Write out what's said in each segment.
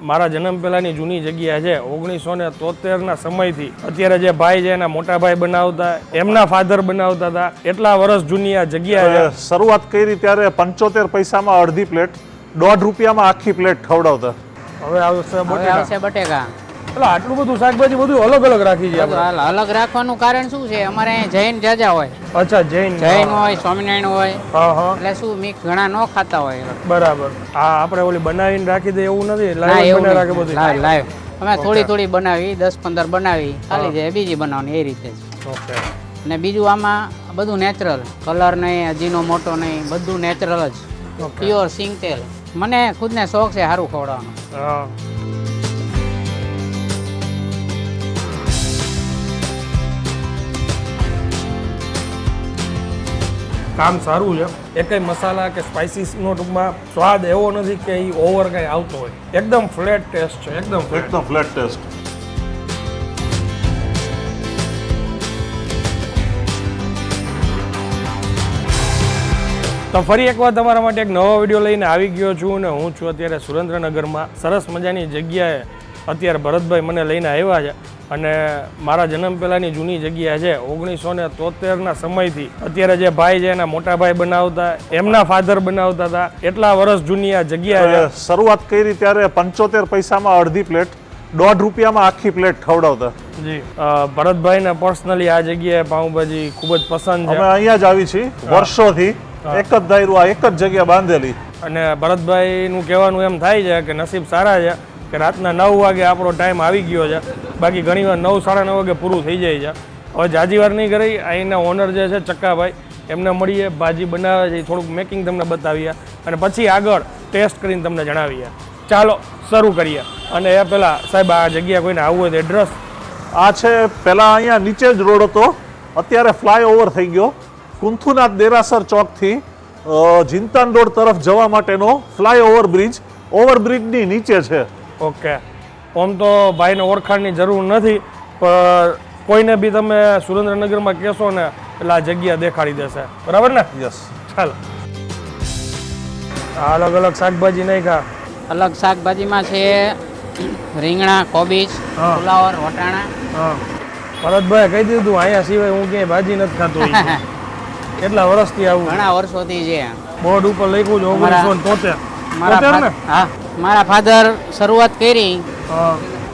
મારા જન્મ પહેલાંની જૂની જગ્યા છે 1973ના સમયથી અત્યારે જે ભાઈ છે એના મોટા ભાઈ બનાવતા એમના ફાધર બનાવતા હતા એટલા વર્ષ જૂની આ જગ્યા છે. શરૂઆત કરી ત્યારે 75 પૈસામાં અડધી પ્લેટ, ₹1.5 આખી પ્લેટ ખવડાવતા. હવે આવશે બટેકા. એટલે આટલું બધું શાકભાજી બધું અલગ અલગ રાખી છે. અલગ રાખવાનું કારણ શું છે, અમારે અહીંયા જૈન જાજા હોય. અચ્છા, જૈન હોય, સ્વામિનારાયણ હોય. એટલે શું મિક્સ ઘણા ન ખાતા હોય. બરાબર. આ આપણે ઓલી બનાવીને રાખી દે એવું નથી, લાઈવ બનાવી રાખે બધું. લાઈવ અમે થોડી બનાવી, 10-15 બનાવી, ખાલી જાય બીજી બનાવવાની એ રીતે જ. ઓકે. ને બીજું આમાં બધું નેચરલ, કલર નહીં, અજીનો મોટો નહીં, બધું નેચરલ જ, પ્યોર સિંગ તેલ. મને ખુદને શોખ છે સારું ખવડાવવાનો. કામ સારું છે. એકેય મસાલા કે સ્પાઇસીસનો ટૂંકમાં સ્વાદ એવો નથી કે એ ઓવર કંઈ આવતો હોય. એકદમ ફ્લેટ ટેસ્ટ છે. એકદમ ફ્લેટ ટેસ્ટ. તો ફરી એકવાર તમારા માટે એક નવો વિડીયો લઈને આવી ગયો છું અને હું છું અત્યારે સુરેન્દ્રનગરમાં. સરસ મજાની જગ્યાએ અત્યારે ભરતભાઈ મને લઈને આવ્યા છે અને મારા જન્મ પહેલાંની જૂની જગ્યા છે 1973ના સમયથી અત્યારે જે ભાઈ છે એના મોટા ભાઈ બનાવતા એમના ફાધર બનાવતા હતા એટલા વર્ષ જૂની આ જગ્યા છે. શરૂઆત કરી ત્યારે 75 પૈસામાં અડધી પ્લેટ, ₹1.5 આખી પ્લેટ ખવડાવતા. જી. ભરતભાઈને પર્સનલી આ જગ્યાએ પાઉંભાજી ખૂબ જ પસંદ છે. અમે અહીંયા જ આવી છીએ વર્ષોથી, એક જ ધાર્યું, આ એક જ જગ્યા બાંધેલી. અને ભરતભાઈનું કહેવાનું એમ થાય છે કે નસીબ સારા છે કે રાતના 9 વાગે આપણો ટાઈમ આવી ગયો છે. બાકી ઘણીવાર 9-9:30 વાગે પૂરું થઈ જાય છે. હવે જાજી વાર નહીં કરી, અહીંના ઓનર જે છે ચક્કાભાઈ એમને મળીએ, ભાજી બનાવે છે, થોડુંક મેકિંગ તમને બતાવીએ અને પછી આગળ ટેસ્ટ કરીને તમને જણાવીએ. ચાલો શરૂ કરીએ. અને એ પહેલાં સાહેબ આ જગ્યા કોઈને આવવું હોય તો એડ્રેસ? આ છે પહેલાં અહીંયા નીચે જ રોડ હતો, અત્યારે ફ્લાયઓવર થઈ ગયો. કુંથુનાથ દેરાસર ચોકથી જિંતાન રોડ તરફ જવા માટેનો ફ્લાયઓવર બ્રિજ, ઓવરબ્રિજની નીચે છે. ઓકે. આમ તો ભાઈને ઓળખાણની જરૂર નથી, પણ કોઈને બી તમે સુરેન્દ્રનગરમાં કહેશો ને એટલે આ જગ્યા દેખાડી દેશે. બરાબર ને? યસ. ચાલો. અલગ અલગ શાકભાજી નહીં ખા. અલગ શાકભાજીમાં છે રીંગણા, કોબીજ, ફુલાવર, વટાણા. ભરતભાઈ કહી દીધું અહીંયા સિવાય હું ક્યાંય ભાજી નથી ખાતો. કેટલા વર્ષથી આવું? ઘણા વર્ષોથી છે. બોર્ડ ઉપર લખ્યું છે 1973. હા, મારા ફાધર શરૂઆત કરી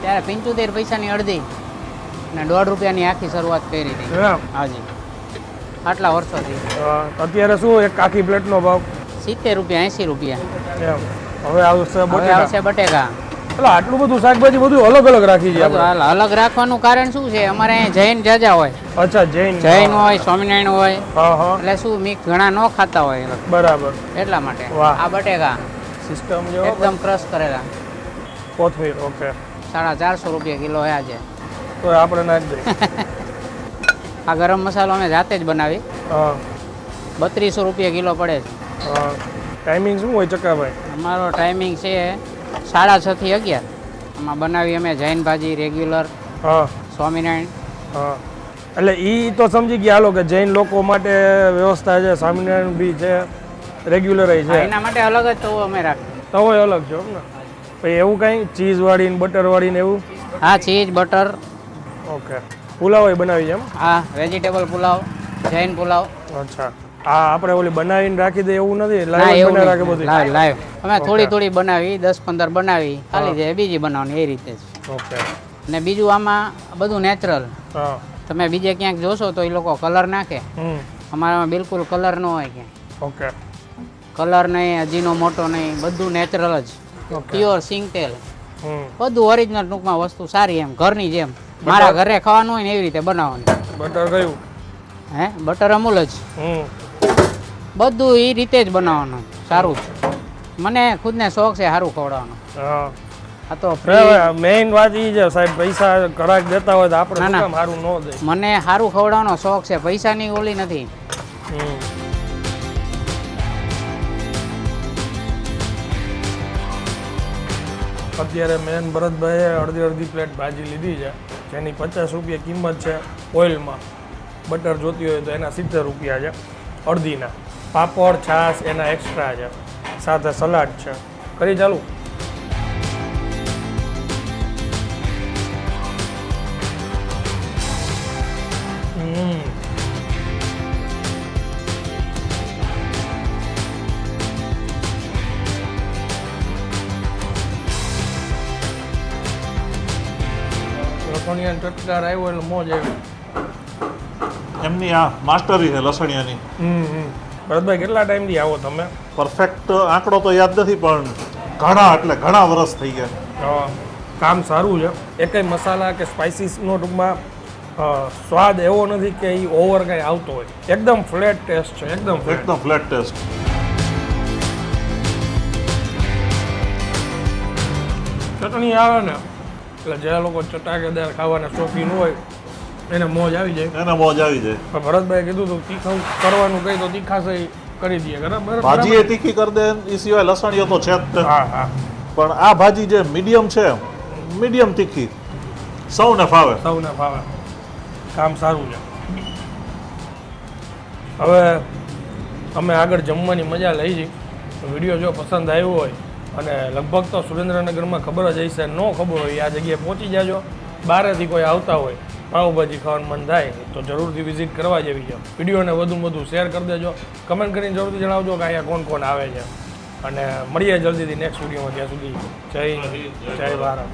ત્યારે 75 પૈસાની અડધી ને ₹1.5 આખી શરૂઆત કરી હતી. હાજી, આટલા વર્ષોથી. અત્યારે શું એક આખી પ્લેટનો ભાવ? ₹70-80. હવે આવશે બટેકા. એટલે આટલું બધું શાકભાજી બધું અલગ અલગ રાખી છે. અલગ રાખવાનું કારણ શું છે, અમારે અહીંયા જૈન જાજા હોય. અચ્છા, જૈન હોય, સ્વામિનારાયણ હોય. એટલે શું મિક્સ ઘણા ન ખાતા હોય. બરાબર. એટલા માટે આ બટેકા સિસ્ટમ જો એકદમ ક્રશ કરેલા. કોથમીર. ઓકે. ₹450 કિલો છે આજે. તો આપણે નાખી દઈએ. આ ગરમ મસાલો અમે જાતે જ બનાવી. ₹32 કિલો પડે છે. ટાઈમિંગ શું હોય ચક્કાભાઈ? અમારો ટાઈમિંગ છે 6:30 થી 11. આમાં બનાવી અમે જૈન ભાજી રેગ્યુલર, સ્વામિનારાયણ. એટલે ઈ તો સમજી ગયા હાલો કે જૈન લોકો માટે વ્યવસ્થા છે, સ્વામિનારાયણ બી છે, રેગ્યુલર છે. એના માટે અલગ જ તવો અમે રાખીએ. તવો અલગ છે ને? પછી એવું કાંઈ ચીઝ વાળી ને બટર વાળી ને એવું? હા, ચીઝ બટર. ઓકે. પુલાવ બનાવી છે એમ? હા, વેજીટેબલ પુલાવ, જૈન પુલાવ. અચ્છા. આ આપણે ઓલી બનાવીને રાખી દે એવું નથી, લાઈવ બનાવી રાખે બધું? લાઈવ અમે થોડી બનાવી, 10-15 બનાવી, ખાલી જાય બીજી બનાવવાની એ રીતે જ. ઓકે. ને બીજું આમાં બધું નેચરલ. તમે બીજે ક્યાંક જોશો તો એ લોકો કલર નાખે, અમારામાં બિલકુલ કલર ન હોય ક્યાંય. ઓકે. કલર નહીં, અજીનો મોટો નહીં, બધું નેચરલ જ, પ્યોર સિંગ તેલ, બધું ઓરિજિનલ. ટૂંકમાં વસ્તુ સારી એમ ઘરની જેમ મારા ઘરે ખાવાનું હોય ને એવી રીતે બનાવવાની. બટર કયું? બટર અમૂલ જ. બધું એ રીતે જ બનાવવાનું સારું છે. મને ખુદને શોખ છે સારું ખવડાવવાનો. આ તો મેઇન વાત એ છે સાહેબ, પૈસા ઘરાક દેતા હોય તો આપણે સારું ન દે. મને સારું ખવડાવવાનો શોખ છે, પૈસાની ઓલી નથી. અત્યારે મેન ભરતભાઈએ અડધી પ્લેટ ભાજી લીધી છે, જેની ₹50 કિંમત છે ઓઇલમાં. બટર જોતી હોય તો એના ₹70 છે અડધીના. પાપડ, છાશ એના એક્સ્ટ્રા છે, સાથે સલાડ છે. કરી ચાલુ. લસણિયાનો ચટકાર આવ્યો એટલે મોજ આવી. એમની આ માસ્ટરી છે લસણિયાની. ભરતભાઈ કેટલા ટાઈમથી આવો તમે? પરફેક્ટ આંકડો તો યાદ નથી પણ ઘણા એટલે ઘણા વર્ષ થઈ ગયા. કામ સારું છે. એકેય મસાલા કે સ્પાઇસીસનો ટૂંકમાં સ્વાદ એવો નથી કે એ ઓવર કંઈ આવતો હોય. એકદમ ફ્લેટ ટેસ્ટ છે. એકદમ ફ્લેટ ટેસ્ટ. ચટણી આવે ને એટલે જે લોકો ચટાકેદાર ખાવાના શોખીન હોય એને મોજ આવી જાય. એને મોજ આવી જાય. પણ ભરતભાઈ કીધું તો તીખું કરવાનું કહી તો તીખાશે કરી દઈએ. બરાબર. ભાજી એ તીખી કરી દે એ સિવાય લસણીયો તો છે જ તે. હા હા. પણ આ ભાજી જે મીડિયમ છે, મીડિયમ તીખી, સૌને ફાવે. સૌને ફાવે. કામ સારું છે. હવે અમે આગળ જમવાની મજા લઈ જઈ. વિડીયો જો પસંદ આવ્યો હોય અને લગભગ તો સુરેન્દ્રનગરમાં ખબર જ હશે, ન ખબર હોય આ જગ્યાએ પહોંચી જાજો. બહારેથી કોઈ આવતા હોય પાઉંભાજી ખાવાનું મન થાય તો જરૂરથી વિઝિટ કરવા જેવી છે. વિડીયોને વધુ શેર કરી દેજો. કમેન્ટ કરીને જરૂરથી જણાવજો કે અહીંયા કોણ કોણ આવે છે. અને મળીએ જલ્દીથી નેક્સ્ટ વિડીયોમાં. ત્યાં સુધી જય ભારત.